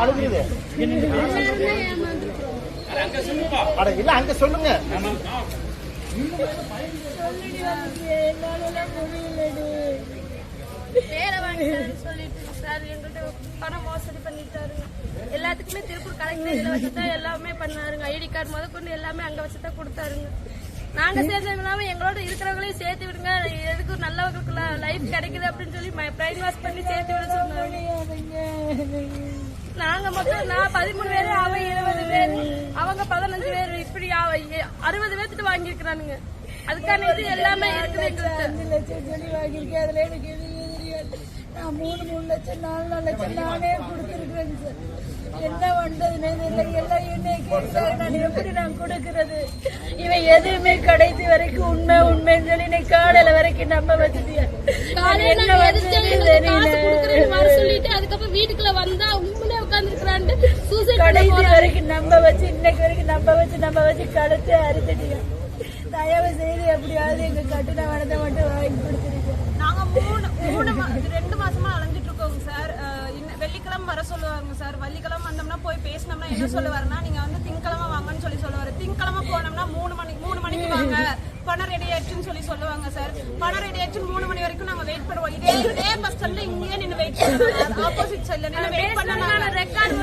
அழுகுது இல்ல அங்க சொல்லுங்க. பணம் மோசடி பண்ணிட்டாருங்க. எல்லாத்துக்குமே திருப்பூர் கலெக்டர் வச்சுதான் எல்லாமே பண்ணாருங்க. ஐடி கார்டு முத கொண்டு எல்லாமே அங்க வச்சுதான் கொடுத்தாருங்க. நாங்க சேர்ந்ததுனால எங்களோட இருக்கிறவங்களையும் சேர்த்து விடுங்க, எதுக்கு நல்லவங்களுக்கு லைஃப் கிடைக்குது அப்படின்னு சொல்லி பிரைன் வாஷ் பண்ணி சேர்த்து விட சொன்னாங்க. நாங்க மொத்தம் நான் 13 பேரு, அவன் 20 பேரு, அவங்க 15 பேரு, இப்படி 60 பேர்த்துட்டு வாங்கியிருக்கிறானுங்க. அதுக்கான இது எல்லாமே இருக்குது. எங்களுக்கு 5 லட்சம் சொல்லி வாங்கியிருக்கேன். அதுல எனக்கு எது தெரியாது. நான் 3 லட்சம் 4 லட்சம் நானே கொடுத்துருக்கேன் சார். என்ன பண்றதுன்னு தெரியல. எல்லாம் என்ன கேட்டாரு, நான் எப்படி நான் கொடுக்கறது? இவன் எதுவுமே கடைசி வரைக்கும் உண்மைன்னு சொல்லி இன்னைக்கு காலையில வரைக்கும் நம்ப வச்சுட்டியா? சொல்லிட்டு அதுக்கப்புறம் வீட்டுக்குள்ள வந்தா உண்மையிலே உட்கார்ந்து கடைசி வரைக்கும் நம்ப வச்சு இன்னைக்கு வரைக்கும் நம்ப வச்சு கழுத்து அறுத்துட்டியா? தயவு செய்து எப்படியாவது எங்க கட்டுன வனத்தை மட்டும் வாங்கி கொடுத்துருக்கோம். நாங்க 2 மாசமா அலைஞ்சிட்டு இருக்கோங்க சார். வெள்ளிக்கிழமை வர சொல்லுவாங்க சார். வெள்ளிக்கிழமை வந்தோம்னா போய் பேசினோம்னா என்ன சொல்லுவாருன்னா, நீங்க வந்து திங்கக்கிழமை வாங்கன்னு சொல்லுவாரு. திங்கக்கிழமை போனோம்னா 3 மணிக்கு வாங்க, பணம் ரெடி ஆயிடுச்சுன்னு சொல்லுவாங்க சார். பணம் ரெடி ஆயிடுச்சு 3 மணி வரைக்கும் நாங்க வெயிட் பண்ணுவோம். இதே பஸ் ஸ்டாண்ட்ல இங்கேயே நின்று வெயிட் பண்ணுவோம். ஆப்போசிட் சைட்ல நின்று வெயிட் பண்ண ரெக்கார்டு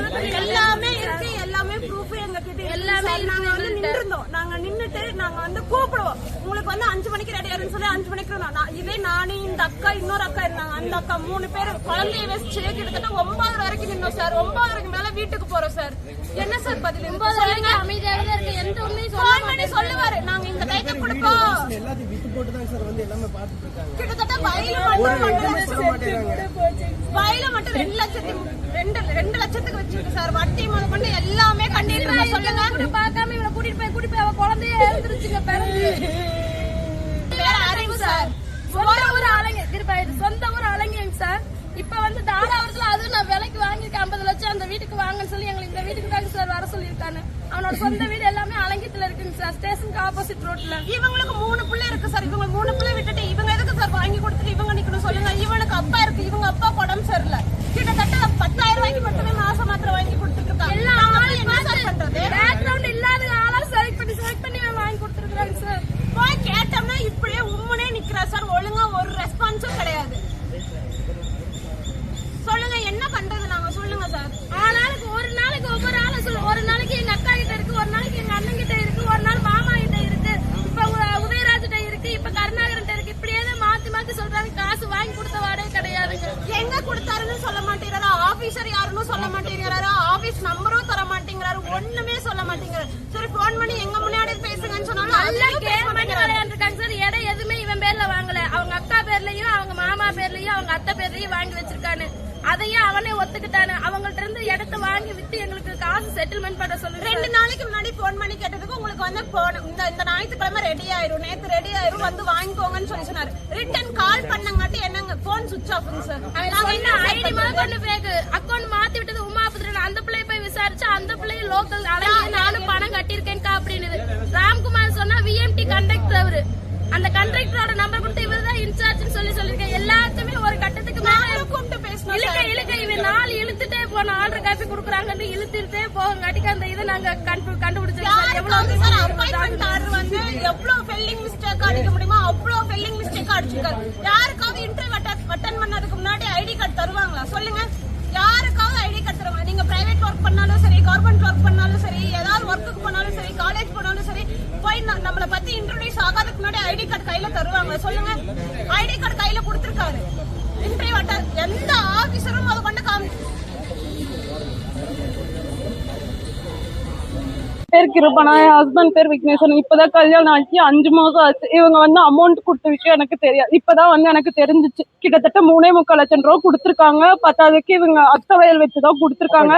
எல்லாமே இருக்கு, எல்லாமே ப்ரூஃப் எங்க கிட்ட எல்லாமே. நாங்க வந்து நின்றுந்தோம். நாங்க நின்னுட்டு நாங்க வந்து கூப்பிடுவோம், உங்களுக்கு வந்து 5 மணிக்கு ரெடி ஆயிருன்னு சொல்லி 5 மணிக்கு இதே நானே இந்த அக்கா இன்னொரு அக்கா இருந்தாங்க. அந்த அக்கா 3 பேர் குழந்தைய வச்சு கிட்டத்தட்ட 9 வரைக்கும் நின்னோம் சார். 9 வரைக்கும் மேல வீட்டுக்கு போறோம் சார். என்ன சார் பதில்? 9 வரைக்கும் அமைதியாக இருக்கு. எந்த உண்மையும் சொல்லுவாரு, நாங்க இந்த டைத்தை கொடுப்போம். எல்லாத்தையும் விட்டு போட்டு தான் சார் வந்து எல்லாமே பார்த்துட்டு இருக்காங்க. கிட்டத்தட்ட வயல மட்டும் 2 லட்சத்துக்கு வச்சிருக்கு சார். வட்டி முதல் கொண்டு எல்லாமே கண்டிப்பா சொல்லுங்க. பார்க்காம இவனை கூட்டிட்டு போய் அவ குழந்தைய எழுந்துருச்சுங்க. பிறகு வேற அறிவு சார். சொந்த ஊர் அலங்கியங்க சார். இப்ப வந்து தாராவரத்துல அது நான் விலைக்கு வாங்கிருக்கேன் 50 லட்சம் அந்த வீட்டுக்கு வாங்கன்னு சொல்லி எங்களுக்கு இந்த வீட்டுக்கு தாங்க சார் வர சொல்லியிருக்காங்க. அவனோட சொந்த வீடு எல்லாமே அலங்கியத்துல இருக்குங்க சார், ஸ்டேஷனுக்கு ஆப்போசிட் ரோட்ல. இவங்களுக்கு 3 பிள்ளை இருக்கு சார். இவங்க 3 பிள்ளை விட்டுட்டு இவங்க எதுக்கு சார் வாங்கி கொடுத்துட்டு இவங்க நிக்கணும் சொல்லுங்க? இவனுக்கு அப்பா இருக்கு, இவங்க அப்பா உடம்பு சரியில்லை. கிட்டத்தட்ட 10,000 ரூபாய்க்கு மட்டுமே மாசம் மாத்திரம் வாங்கி கொடுத்துட்டு இருக்காங்க. பேக்ரவுண்ட் இல்லாத ஆளா செலக்ட் பண்ணி வாங்கி கொடுத்துருக்காங்க சார். போய் கேட்டோம்னா இப்படியே உம்முனே நிக்கிறா சார். ஒழுங்கா ஒரு ரெஸ்பான்ஸும் கிடையாது. சொல்லுங்க என்ன பண்றது நாங்க? சொல்லுங்க சார். ஆனாலும் ஒரு நாளைக்கு ஒவ்வொரு ஆளும் சொல்லுவோம். ஒரு நாளைக்கு எங்க அக்கா கிட்ட இருக்கு, ஒரு நாளைக்கு எங்க அண்ணன் கிட்ட இருக்கு, ஒரு நாள் மாமா கிட்ட இருக்கு, இப்ப உதயராஜ் கிட்ட இருக்கு, இப்ப கருணாகரன் இருக்கு. இப்படியே மாத்தி சொல்றாங்க. காசு வாங்கி கொடுத்த வாடகை கிடையாதுங்க. எங்க கொடுத்தாருன்னு சொல்ல மாட்டேங்கிறாரா? ஆபீசர் யாருன்னு சொல்ல மாட்டேங்கிறாரா? ஆபீஸ் நம்பரும் தர மாட்டேங்கிறாரு. ஒண்ணுமே சொல்ல மாட்டேங்கிறாரு. சரி போன் பண்ணி எங்க முன்னாடி பேசுங்கன்னு சொன்னாலும் விளையாண்டுருக்காங்க சார். இடம் எதுவுமே இவன் பேர்ல வாங்கல. அவங்க அக்கா பேர்லயும் அவங்க மாமா பேர்லயும் அவங்க அத்தை பேர்லயும் வாங்கி வச்சிருக்கானு. அதையும் அவனே ஒத்துக்கிட்டானு. அவங்கள்ட்ட இருந்து இடத்த வாங்கி விட்டு எங்களுக்கு காசு செட்டில்மெண்ட் பண்ண சொல்லி 2 நாளைக்கு முன்னாடி போன் பண்ணி கேட்டதுக்கு உங்களுக்கு வந்து இந்த ஞாயிற்றுக்கிழமை ரெடி ஆயிரும், நேத்து ரெடி ஆயிரும், வந்து வாங்கிக்கோங்கன்னு சொன்னாரு. ரிட்டன் கால் பண்ணங்காட்டி என்னங்க போன் சுவிட்ச் ஆஃப்ங்க சார். ஐடி கொண்டு பேக்கு அக்கௌண்ட் மாத்தி விட்டது உமாபுத்திரன். அந்த பிள்ளைய போய் விசாரிச்சு அந்த பிள்ளைய லோக்கல் நானும் பணம் கட்டிருக்கேன்க்கா அப்படின்னு ராம்குமார் சொன்னா விஎம்டி கண்டக்டர் அவரு. அந்த கண்டக்டரோட நம்பர் கொடுத்து இவர்தான் இன்சார்ஜ் சொல்லிருக்கேன். எல்லாத்துமே ஒரு கட்டத்துக்கு மேல கூப்பிட்டு பேசணும். இழுக்க இவன் 4 இழுத்துட்டே போனோம். ஆர்டர் காப்பி கொடுக்குறாங்கன்னு இழுத்துட்டே போகாட்டிக்கு அந்த இதை நாங்க கண்டுபிடிச்சோம். எவ்வளவு ஃபெல்லிங் மிஸ்டேக் அடிக்க முடியுமோ அவ்வளவு ஃபெல்லிங் மிஸ்டேக் அடிச்சிருக்காரு. யாருக்காவது இன்டர்வியூ அட்டெண்ட் பண்ணதுக்கு முன்னாடி ஐடி கார்டு தருவாங்களா சொல்லுங்க? யாருக்காவது ஐடி கார்டு தருவாங்க? நீங்க பிரைவேட் ஒர்க் பண்ணாலும் சரி, கவர்மெண்ட் ஒர்க் பண்ணாலும் சரி, ஏதாவது ஒர்க்குக்கு போனாலும் சரி, காலேஜ் போனாலும் சரி, போய் நம்மளை பத்தி இன்ட்ரோடியூஸ் ஆகாதுக்கு முன்னாடி ஐடி கார்டு கையில தருவாங்க சொல்லுங்க? ஐடி கார்டு கையில கொடுத்திருக்காரு. இன்டர்வியூ எந்த ஆபீசரும் அதை கொண்டு பேர் கிருபனா, என் ஹஸ்பண்ட் பேர் விக்னேஸ்வரன். இப்பதான் கல்யாணம் ஆச்சு, 5 மாசம் ஆச்சு. இவங்க வந்து அமௌண்ட் கொடுத்த விஷயம் எனக்கு தெரியாது. இப்பதான் வந்து எனக்கு தெரிஞ்சிச்சு. கிட்டத்தட்ட 3.25 லட்சம் ரூபா கொடுத்துருக்காங்க. பத்தாவதுக்கு இவங்க அத்தை வயல் வச்சுதான் கொடுத்துருக்காங்க.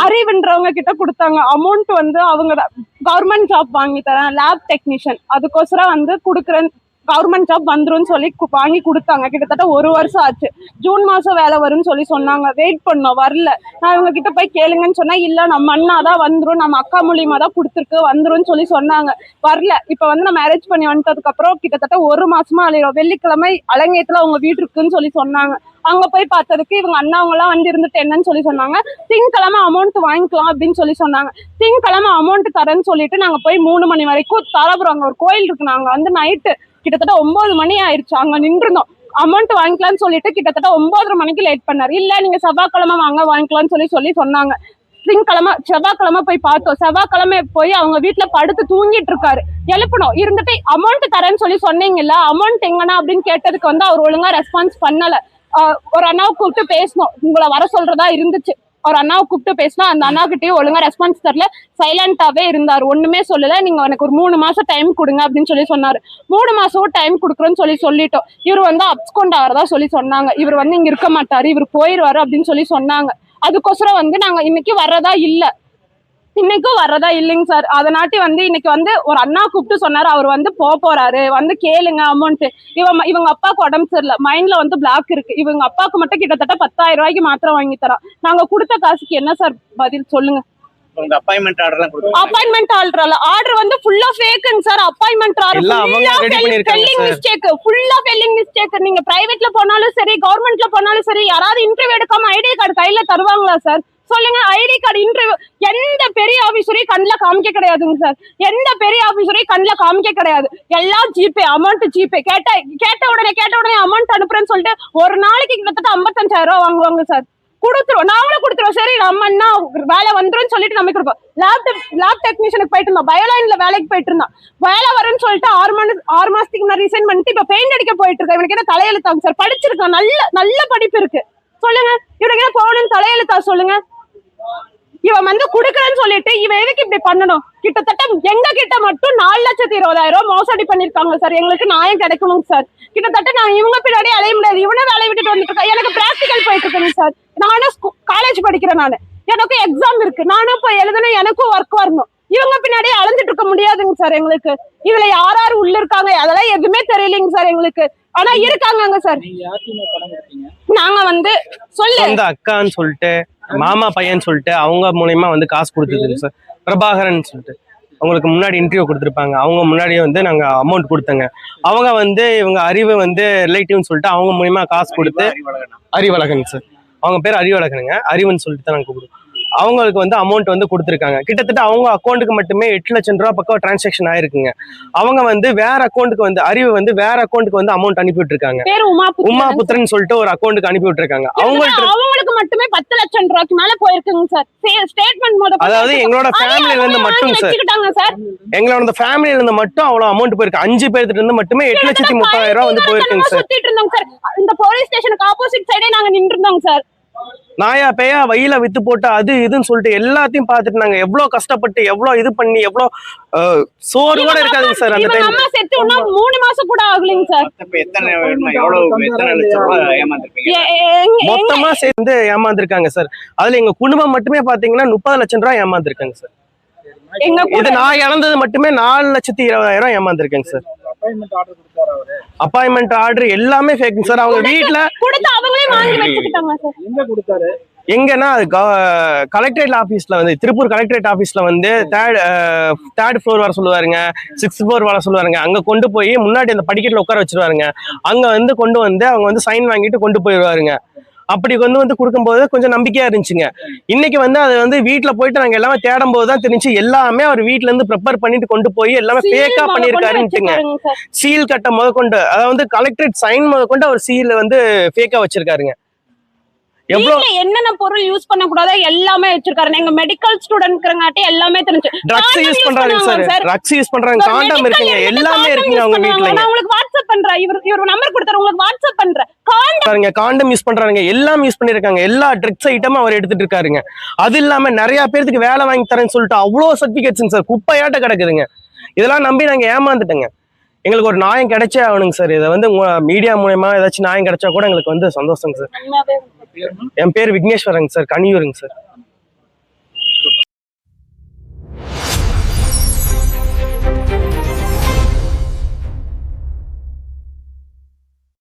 அறிவுன்றவங்க கிட்ட கொடுத்தாங்க. அமௌண்ட் வந்து அவங்க கவர்மெண்ட் ஜாப் வாங்கி தரேன், லேப் டெக்னீஷியன், அதுக்கோசரம் வந்து கொடுக்குறேன், கவர்மெண்ட் ஜாப் வந்துரும் சொல்லி வாங்கி கொடுத்தாங்க. கிட்டத்தட்ட 1 வருஷம் ஆச்சு. ஜூன் மாசம் வேலை வரும்னு சொல்லி சொன்னாங்க. வெயிட் பண்ணோம், வரல. நான் இவங்க கிட்ட போய் கேளுங்கன்னு சொன்னா, இல்ல நம்ம அண்ணாதான் வந்துரும், நம்ம அக்கா மூலியமா தான் கொடுத்துருக்கு, வந்துரும் சொல்லி சொன்னாங்க. வரல. இப்ப வந்து நான் மேரேஜ் பண்ணி வந்துட்டதுக்கு அப்புறம் கிட்டத்தட்ட 1 மாசமா அலையிறோம். வெள்ளிக்கிழமை அலங்கேயத்துல அவங்க வீடு இருக்குன்னு சொல்லி சொன்னாங்க. அங்க போய் பார்த்ததுக்கு இவங்க அண்ணாவங்க எல்லாம் வந்து இருந்துட்டு என்னன்னு சொல்லி சொன்னாங்க, திங்கக்கிழமை அமௌண்ட் வாங்கிக்கலாம் அப்படின்னு சொல்லி சொன்னாங்க. திங்கக்கிழமை அமௌண்ட் தரேன்னு சொல்லிட்டு நாங்க போய் 3 மணி வரைக்கும் தாராபுரம் அங்க ஒரு கோயில் இருக்கு, நாங்க வந்து நைட்டு கிட்டத்தட்ட 9 மணி ஆயிடுச்சு அங்க நின்றுந்தோம். அமௌண்ட் வாங்கிக்கலாம்னு சொல்லிட்டு கிட்டத்தட்ட 9:30 மணிக்கு லேட் பண்ணாரு. இல்ல நீங்க செவ்வாய்க்கிழமை வாங்க வாங்கிக்கலாம்னு சொல்லி சொன்னாங்க. செவ்வாய்க்கிழமை போய் பார்த்தோம். செவ்வாய்க்கிழமை போய் அவங்க வீட்டுல படுத்து தூங்கிட்டு இருக்காரு. எழுப்பணும் இருந்துட்டு அமௌண்ட் தரேன்னு சொல்லி சொன்னீங்கல்ல, அமௌண்ட் எங்கன்னா அப்படின்னு கேட்டதுக்கு வந்து அவர் ஒழுங்கா ரெஸ்பான்ஸ் பண்ணல. ஒரு அண்ணாவை கூப்பிட்டு பேசணும், உங்களை வர சொல்றதா இருந்துச்சு. ஒரு அண்ணாவை கூப்பிட்டு பேசினா அந்த அண்ணா கிட்டயும் ஒழுங்கா ரெஸ்பான்ஸ் தரல, சைலண்டாவே இருந்தாரு, ஒண்ணுமே சொல்லல. நீங்க எனக்கு ஒரு 3 மாசம் டைம் கொடுங்க அப்படின்னு சொல்லி சொன்னாரு. 3 மாசம் டைம் கொடுக்குறோன்னு சொல்லிட்டோம். இவர் வந்து அப்ஸ்கொண்ட் ஆகிறதா சொன்னாங்க. இவர் வந்து இங்க இருக்க மாட்டாரு, இவர் போயிருவாரு அப்படின்னு சொல்லி சொன்னாங்க. அதுக்கோசரம் வந்து நாங்க இன்னைக்கும் வர்றதா இல்லைங்க சார். அதனாட்டி வந்து இன்னைக்கு வந்து ஒரு அண்ணா கூப்பிட்டு சொன்னாரு, அவர் வந்து போறாரு, வந்து கேளுங்க அமௌண்ட். இவங்க அப்பாவுக்கு உடம்பு சரியில்லை, மைண்ட்ல வந்து பிளாக் இருக்கு. இவங்க அப்பாவுக்கு மட்டும் கிட்டத்தட்ட 10,000 ரூபாய்க்கு மாத்திரம் வாங்கி தரோம். நாங்க கொடுத்த காசுக்கு என்ன சார் பதில் சொல்லுங்க. அப்பாயின்மெண்ட் ஆர்டர் வந்து ஃபுல்லா ஃபேக்குங்க சார். அப்பாயின்மெண்ட் ஆர்டர் ஃபுல்லா ஸ்பெல்லிங் மிஸ்டேக். நீங்க பிரைவேட்ல போனாலும் சரி, கவர்மெண்ட்ல போனாலும் சரி, யாராவது இன்டர்வியூ எடுக்காம ஐடி கார்டு கையில தருவாங்களா சார் சொல்லுங்க? ஐடி கார்டு இன்டர்வியூ எந்த பெரிய ஆபீசரையும் கண்ணுல காமிக்க கிடையாதுங்க சார். எந்த பெரிய ஆபீசரையும் கண்ணுல காமிக்க கிடையாது. எல்லாம் ஜிபே, அமௌண்ட் ஜிபே. கேட்ட உடனே அமௌண்ட் அனுப்புறேன்னு சொல்லிட்டு ஒரு நாளைக்கு கிட்டத்தட்ட 55,000 ரூபாய் வாங்குவாங்க சார். கொடுத்துருவோம், நாங்களும் கொடுத்துருவோம். சரி நம்ம அண்ணா வேலை வந்துரும் சொல்லிட்டு நம்ம கொடுப்போம். லேப் டெக்னீஷியனுக்கு போயிட்டு இருந்தோம், பயோலைன்ல வேலைக்கு போயிட்டு இருந்தோம். வேலை வரும்னு சொல்லிட்டு 6 மாசத்துக்கு முன்னாடி ரிசைன் பண்ணிட்டு இப்ப பெயிண்ட் அடிக்க போயிட்டு இருக்கேன். இவனுக்கு என்ன தலையெழுத்தாங்க சார்? படிச்சிருக்கான், நல்ல படிப்பு இருக்கு சொல்லுங்க. இவனுக்கு என்ன போகணும்னு தலையெழுத்தா சொல்லுங்க? இவன் வந்து குடுக்கறன்னு சொல்லிட்டு இவன் எதுக்கு இப்படி பண்ணணும்? கிட்டத்தட்ட எங்க கிட்ட மட்டும் 4,20,000 மோசடி பண்ணிருக்காங்க சார். எங்களுக்கு நியாயம் கிடைக்கணும் சார். கிட்டத்தட்ட நான் இவங்க பின்னாடி அலைய முடியாது. இவனே வேலையை விட்டுட்டு வந்துட்டு இருக்கேன். எனக்கு பிராக்டிகல் போயிட்டு இருக்கேன் சார். நானும் காலேஜ் படிக்கிறேன், எனக்கும் எக்ஸாம் இருக்கு, நானும் போய் எழுதணும், எனக்கும் ஒர்க் வரணும். இவங்க பின்னாடி அலைஞ்சிட்டு இருக்க முடியாதுங்க சார் எங்களுக்கு. இதுல யார் உள்ள இருக்காங்க அதெல்லாம் எதுவுமே தெரியலைங்க சார் எங்களுக்கு. ஆனா இருக்காங்க சார். நாங்க வந்து சொந்த அக்கான்னு சொல்லிட்டு, மாமா பையன் சொல்லிட்டு அவங்க மூலியமா வந்து காசு கொடுத்துருக்கு சார். பிரபாகரன் சொல்லிட்டு அவங்களுக்கு முன்னாடி இன்டர்வியூ கொடுத்துருப்பாங்க. அவங்க முன்னாடியே வந்து நாங்க அமௌண்ட் கொடுத்தங்க. அவங்க வந்து இவங்க அறிவு வந்து ரிலேட்டிவ்னு சொல்லிட்டு அவங்க மூலியமா காசு கொடுத்து, அறிவழகன் சார், அவங்க பேர் அறிவழகனுங்க, அறிவுன்னு சொல்லிட்டு தான் நாங்க கூப்பிடுவோம். அவங்களுக்கு வந்து அமௌண்ட் வந்து கொடுத்துருக்காங்க. கிட்டத்தட்ட அவங்க அக்கௌண்ட்டுக்கு மட்டுமே 8 லட்சம் ரூபாய் பக்கம் டிரான்சாக்ஷன் ஆயிருக்குங்க. அவங்க வந்து வேற அக்கௌண்ட்டுக்கு வந்து அறிவு வந்து வேற அக்கௌண்ட்டுக்கு வந்து அமௌண்ட் அனுப்பி விட்டுருக்காங்க. உமா புத்திரன் சொல்லிட்டு ஒரு அக்கௌண்ட்டுக்கு அனுப்பி விட்டுருக்காங்க. அவங்களுக்கு மட்டுமே 10 லட்சம் ரூபாய்க்கு மேல போயிருக்குங்க சார். ஸ்டேட்மெண்ட் அதாவது எங்களோட ஃபேமிலில இருந்து மட்டும் சார், எங்களோட ஃபேமிலில இருந்து மட்டும் அவ்வளவு அமௌண்ட் போயிருக்கு. 5 பேர்கிட்ட இருந்து மட்டுமே 8,30,000 ரூபாய் வந்து போயிருக்குங்க சார். இந்த போலீஸ் ஸ்டேஷனுக்கு ஆப்போசிட் சைடே நாங்க நின்று இருந்தோங்க சார். நாயா பேயா வயில வித்து போட்டு அது இதுன்னு சொல்லிட்டு எல்லாத்தையும் பார்த்துட்டு நாங்க எவ்வளவு கஷ்டப்பட்டு எவ்வளவு இது பண்ணி எவ்வளவு சோறு கூட இருக்காதுங்க சார். அந்த டைம் 3 மாசம் கூட ஆகலைங்க சார். மொத்தமா சேர்ந்து ஏமாந்துருக்காங்க சார். அதுல எங்க குடும்பம் மட்டுமே பாத்தீங்கன்னா 30 லட்சம் ரூபாய் ஏமாந்துருக்காங்க சார். இது நான் இழந்தது மட்டுமே 4,20,000 ஏமாந்துருக்கேங்க சார். அப்பாயின்மெண்ட் ஆர்டர் எல்லாமே ஃபேக் சார். அவங்க வீட்ல கொடுத்து அவங்களே வாங்கி வச்சிட்டாங்க சார். எங்க கொடுத்தாரு? எங்கன்னா கலெக்டரேட் ஆபீஸ்ல வந்து, திருப்பூர் கலெக்டரேட் ஆபீஸ்ல வந்து தேர்ட் ஃப்ளோர் வர சொல்லுவாருங்க, 6th ஃப்ளோர் வர சொல்லுவாருங்க. அங்க கொண்டு போய் முன்னாடி அந்த படிக்கட்டுல உட்கார வச்சிருவாருங்க. அங்க வந்து கொண்டு வந்து அவங்க வந்து சைன் வாங்கிட்டு கொண்டு போயிடுவாருங்க. அப்படி வந்து கொடுக்கும்போது கொஞ்சம் நம்பிக்கையா இருந்துச்சுங்க. இன்னைக்கு வந்து அது வந்து வீட்டுல போயிட்டு நாங்க எல்லாமே தேடும் போதுதான் தெரிஞ்சு எல்லாமே அவர் வீட்டுல இருந்து ப்ரிப்பேர் பண்ணிட்டு கொண்டு போய் எல்லாமே ஃபேக்கா பண்ணிருக்காருன்னுட்டுங்க. சீல் கட்ட முதற்கொண்டு, அதாவது கலெக்டரேட் சைன் முதற்கொண்டு அவர் சீல் வந்து ஃபேக்கா வச்சிருக்காருங்க. என்னென்ன பொருள் யூஸ் பண்ண கூடாது எல்லாமே வச்சிருக்காரு. எங்க மெடிக்கல் ஸ்டூடெண்ட்ங்கறங்காட்டி எல்லாமே தெரிஞ்சு. ட்ரக்ஸ் யூஸ் பண்றாங்க சார், ட்ரக்ஸ் யூஸ் பண்றாங்க, காண்டம் இருக்குங்க, எல்லாமே இருக்குங்க அவங்க வீட்ல. நான் உங்களுக்கு வாட்ஸ்அப் பண்றேன், இவர் நம்பர் கொடுத்தாரு, உங்களுக்கு வாட்ஸ்அப் பண்றேன். காண்டம் யூஸ் பண்றாங்க, எல்லாம் யூஸ் பண்ணிருக்காங்க. எல்லா ட்ரக்ஸ் ஐட்டமும் அவர் எடுத்துட்டு இருக்காருங்க. அது இல்லாம நிறைய பேருக்கு வேலை வாங்கி தரேன்னு சொல்லிட்டு அவ்வளவு சர்டிபிகேட்ஸ் சார் குப்பையாட்ட கிடக்குதுங்க. இதெல்லாம் நம்பி நாங்க ஏமாந்துட்டோங்க. எங்களுக்கு ஒரு நியாயம் கிடைச்சே ஆகணுங்க சார். இதை வந்து மீடியா மூலமா ஏதாச்சும் நியாயம் கிடைச்சா கூட எங்களுக்கு வந்து சந்தோஷங்க சார். என் பேர் விக்னேஸ்வரங்க சார், கனியூருங்க சார்.